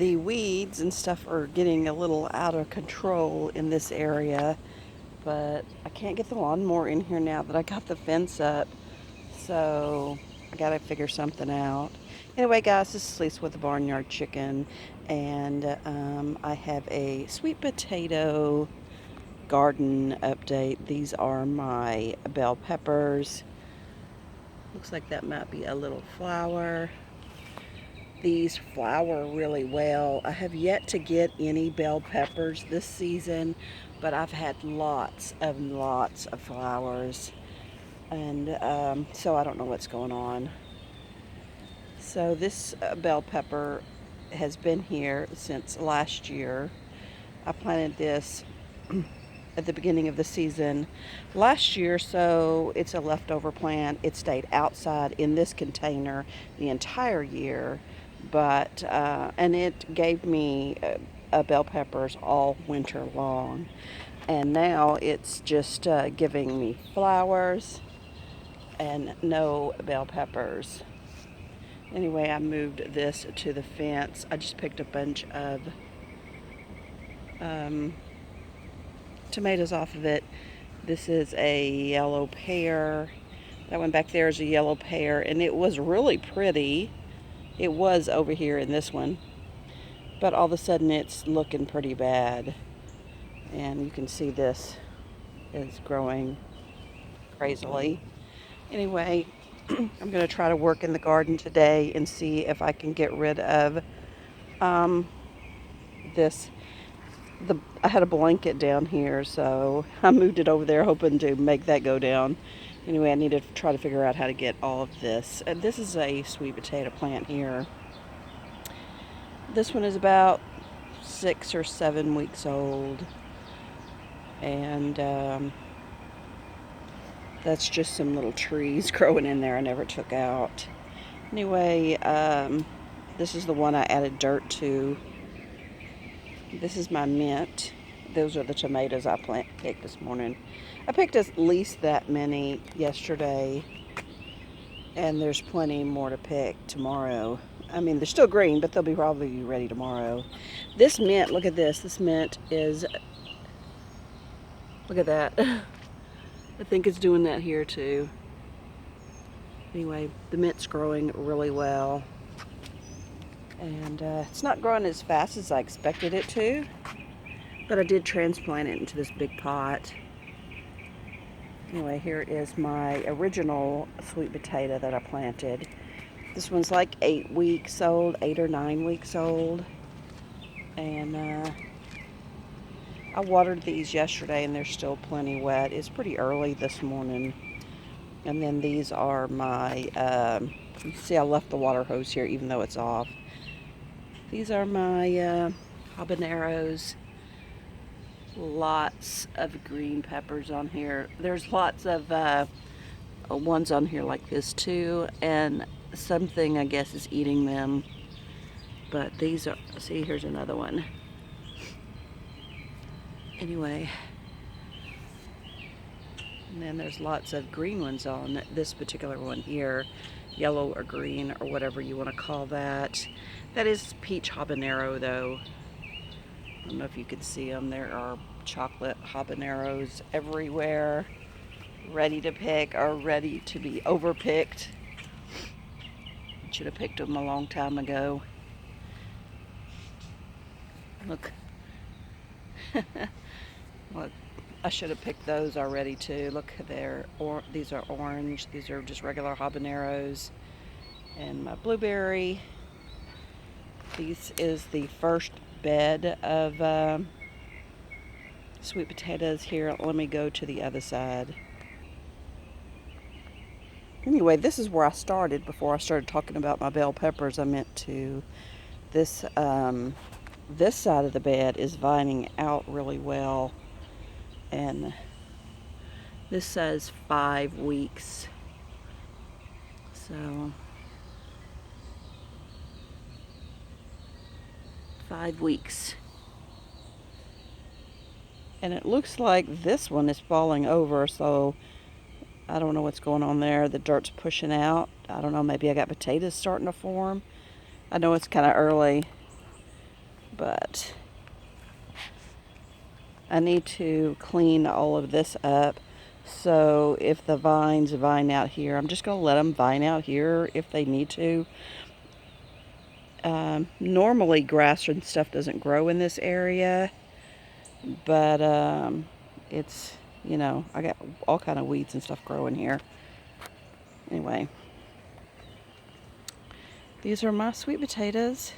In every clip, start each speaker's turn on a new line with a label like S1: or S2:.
S1: The weeds and stuff are getting a little out of control in this area, but I can't get the lawnmower in here now that I got the fence up, so I gotta figure something out. Anyway, guys, this is Lisa with the Barnyard Chicken, and I have a sweet potato garden update. These are my bell peppers. Looks like that might be a little flower. These flower really well. I have yet to get any bell peppers this season, but I've had lots of flowers, and so I don't know what's going on. So this bell pepper has been here since last year. I planted this at the beginning of the season last year, so it's a leftover plant. It stayed outside in this container the entire year, but and it gave me bell peppers all winter long, and now it's just giving me flowers and no bell peppers. Anyway, I moved this to the fence. I just picked a bunch of tomatoes off of it. This is a yellow pear. That one back there is a yellow pear, and it was really pretty. It was over here in this one, but all of a sudden it's looking pretty bad. And you can see this is growing crazily. Anyway, I'm going to try to work in the garden today and see if I can get rid of this. I had a blanket down here, so I moved it over there hoping to make that go down. Anyway, I need to try to figure out how to get all of this. And this is a sweet potato plant here. This one is about 6 or 7 weeks old, and that's just some little trees growing in there I never took out. Anyway, this is the one I added dirt to. This is my mint. Those are the tomatoes I picked this morning. I picked at least that many yesterday, and there's plenty more to pick tomorrow. I mean, they're still green, but they'll be probably ready tomorrow. This mint, look at this. This mint is, look at that. I think it's doing that here too. Anyway, the mint's growing really well. And it's not growing as fast as I expected it to, but I did transplant it into this big pot. Anyway, here is my original sweet potato that I planted. This one's like 8 weeks old, 8 or 9 weeks old. And I watered these yesterday and they're still plenty wet. It's pretty early this morning. And then these are my, you see I left the water hose here even though it's off. These are my habaneros. Lots of green peppers on here. There's lots of ones on here like this too, and something I guess is eating them. But these are, see, here's another one. Anyway, and then there's lots of green ones on this particular one here, yellow or green or whatever you want to call that. That is peach habanero though. I don't know if you can see them. There are chocolate habaneros everywhere, ready to pick or ready to be overpicked. Should have picked them a long time ago. Look. Look, I should have picked those already too. Look there, these are orange. These are just regular habaneros. And my blueberry. This is the first bed of sweet potatoes here. Let me go to the other side. Anyway, this is where I started before I started talking about my bell peppers. I meant to, this side of the bed is vining out really well, and this says 5 weeks, so 5 weeks. And it looks like this one is falling over, so I don't know what's going on there. The dirt's pushing out. I don't know, maybe I got potatoes starting to form. I know it's kind of early. But I need to clean all of this up. So if the vines vine out here, I'm just going to let them vine out here if they need to. Normally grass and stuff doesn't grow in this area, but it's, you know, I got all kind of weeds and stuff growing here. Anyway, these are my sweet potatoes.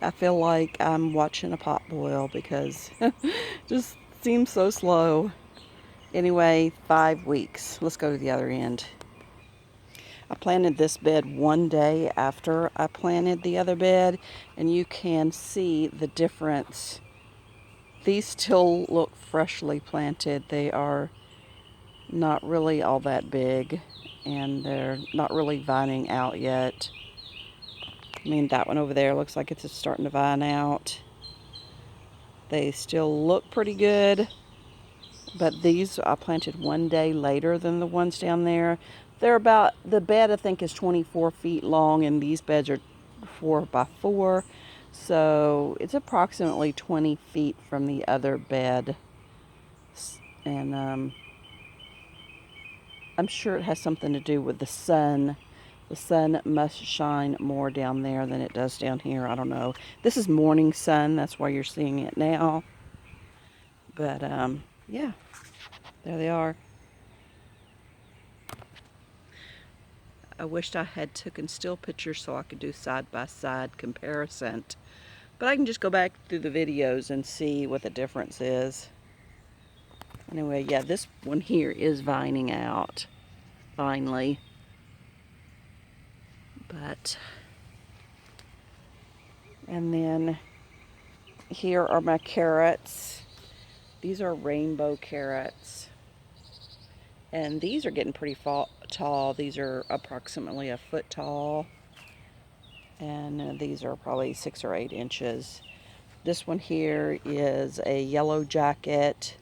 S1: I feel like I'm watching a pot boil because it just seems so slow. Anyway, 5 weeks. Let's go to the other end. I planted this bed one day after I planted the other bed, and you can see the difference. These still look freshly planted. They are not really all that big, and they're not really vining out yet. I mean, that one over there looks like it's just starting to vine out. They still look pretty good, but these I planted one day later than the ones down there. They're about, the bed I think is 24 feet long, and these beds are 4 by 4. So it's approximately 20 feet from the other bed. And I'm sure it has something to do with the sun. The sun must shine more down there than it does down here. I don't know. This is morning sun. That's why you're seeing it now. But yeah, there they are. I wished I had taken still pictures so I could do side-by-side comparison. But I can just go back through the videos and see what the difference is. Anyway, yeah, this one here is vining out, finally. But, and then here are my carrots. These are rainbow carrots. And these are getting pretty tall. These are approximately 1 foot tall. And these are probably 6 or 8 inches. This one here is a yellow jacket.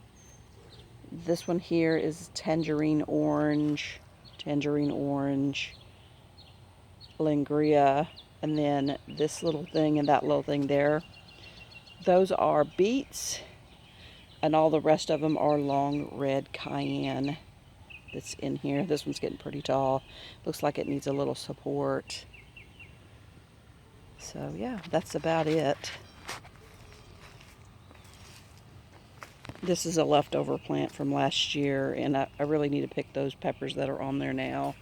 S1: This one here is tangerine orange, Lingria. And then this little thing and that little thing there, those are beets. And all the rest of them are long red cayenne that's in here. This one's getting pretty tall. Looks like it needs a little support. So yeah, that's about it. This is a leftover plant from last year, and I really need to pick those peppers that are on there now.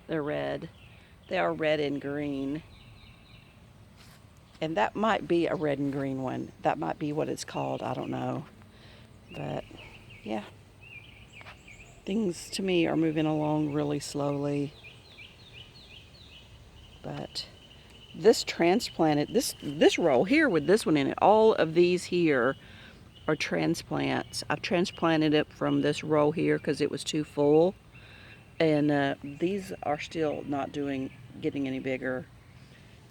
S1: They're red. They are red and green. And that might be a red and green one. That might be what it's called. I don't know. But yeah, things to me are moving along really slowly. But this transplanted, this row here with this one in it, all of these here are transplants. I've transplanted it from this row here because it was too full. And these are still not getting any bigger.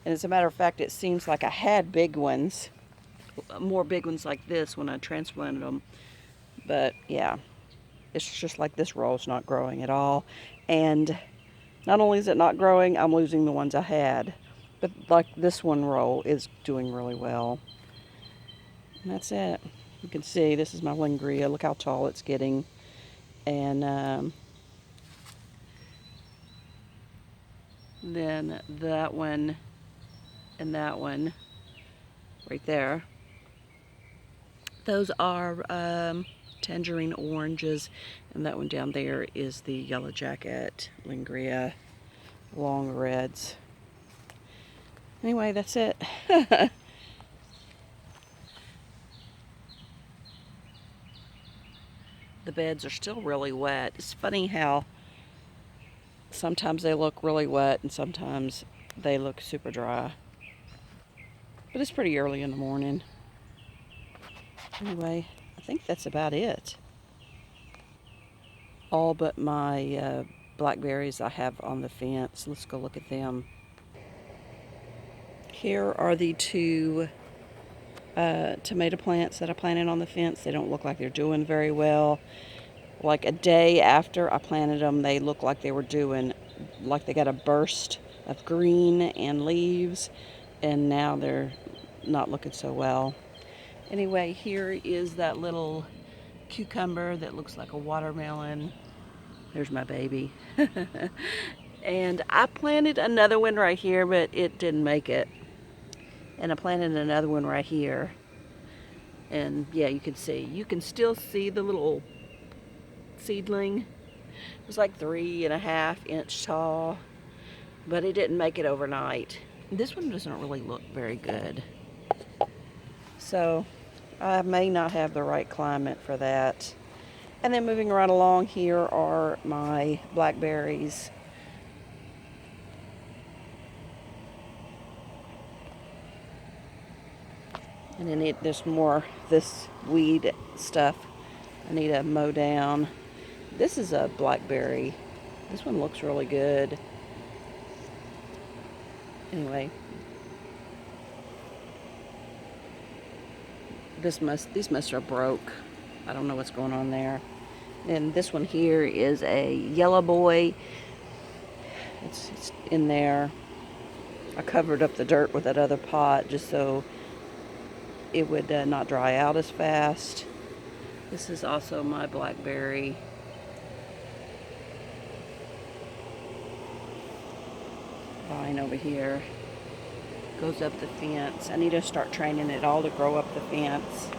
S1: And as a matter of fact, it seems like I had big ones, more big ones like this when I transplanted them. But yeah, it's just like this row is not growing at all. And not only is it not growing, I'm losing the ones I had. But like this one row is doing really well. And that's it. You can see this is my Lingria. Look how tall it's getting. And then that one and that one right there. Those are tangerine oranges. And that one down there is the yellow jacket, Lingria, long reds. Anyway, that's it. The beds are still really wet. It's funny how sometimes they look really wet and sometimes they look super dry. But it's pretty early in the morning. Anyway, I think that's about it. All but my blackberries I have on the fence. Let's go look at them. Here are the 2 tomato plants that I planted on the fence. They don't look like they're doing very well. Like a day after I planted them, they look like they were doing, like they got a burst of green and leaves. and now they're not looking so well. Anyway, here is that little cucumber that looks like a watermelon. There's my baby. And I planted another one right here, but it didn't make it. And I planted another one right here. And yeah, you can still see the little seedling. It was like 3.5 inch tall, but it didn't make it overnight. This one doesn't really look very good. So I may not have the right climate for that. And then moving right along, here are my blackberries. And then there's more this weed stuff I need to mow down. This is a blackberry. This one looks really good. Anyway, these must are broke. I don't know what's going on there. And this one here is a yellow boy. It's in there. I covered up the dirt with that other pot just so it would not dry out as fast. This is also my blackberry. Vine over here goes up the fence. I need to start training it all to grow up the fence.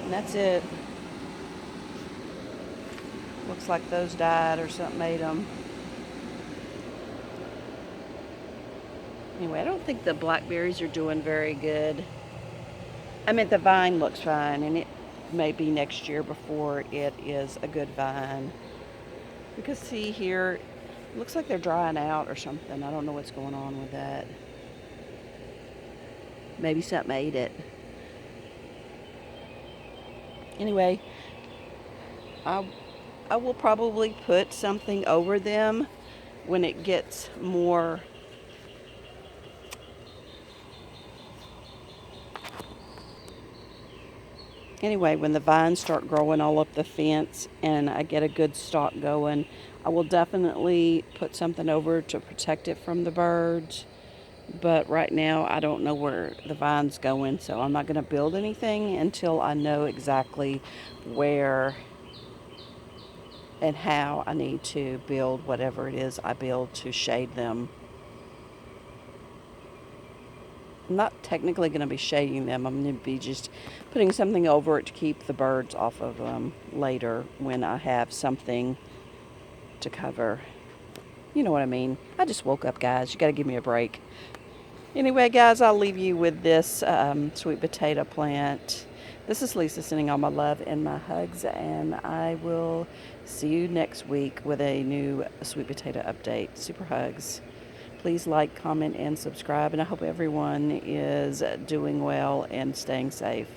S1: And that's it. Looks like those died or something ate them. Anyway, I don't think the blackberries are doing very good. I mean, the vine looks fine, and it may be next year before it is a good vine. You can see here, it looks like they're drying out or something. I don't know what's going on with that. Maybe something ate it. Anyway, I will probably put something over them when it gets more anyway, when the vines start growing all up the fence and I get a good stalk going, I will definitely put something over to protect it from the birds. But right now, I don't know where the vine's going, so I'm not going to build anything until I know exactly where and how I need to build whatever it is I build to shade them. I'm not technically going to be shading them. I'm going to be just putting something over it to keep the birds off of them later when I have something to cover. You know what I mean. I just woke up, guys. You got to give me a break. Anyway, guys, I'll leave you with this sweet potato plant. This is Lisa sending all my love and my hugs, and I will see you next week with a new sweet potato update. Super hugs. Please like, comment, and subscribe, and I hope everyone is doing well and staying safe.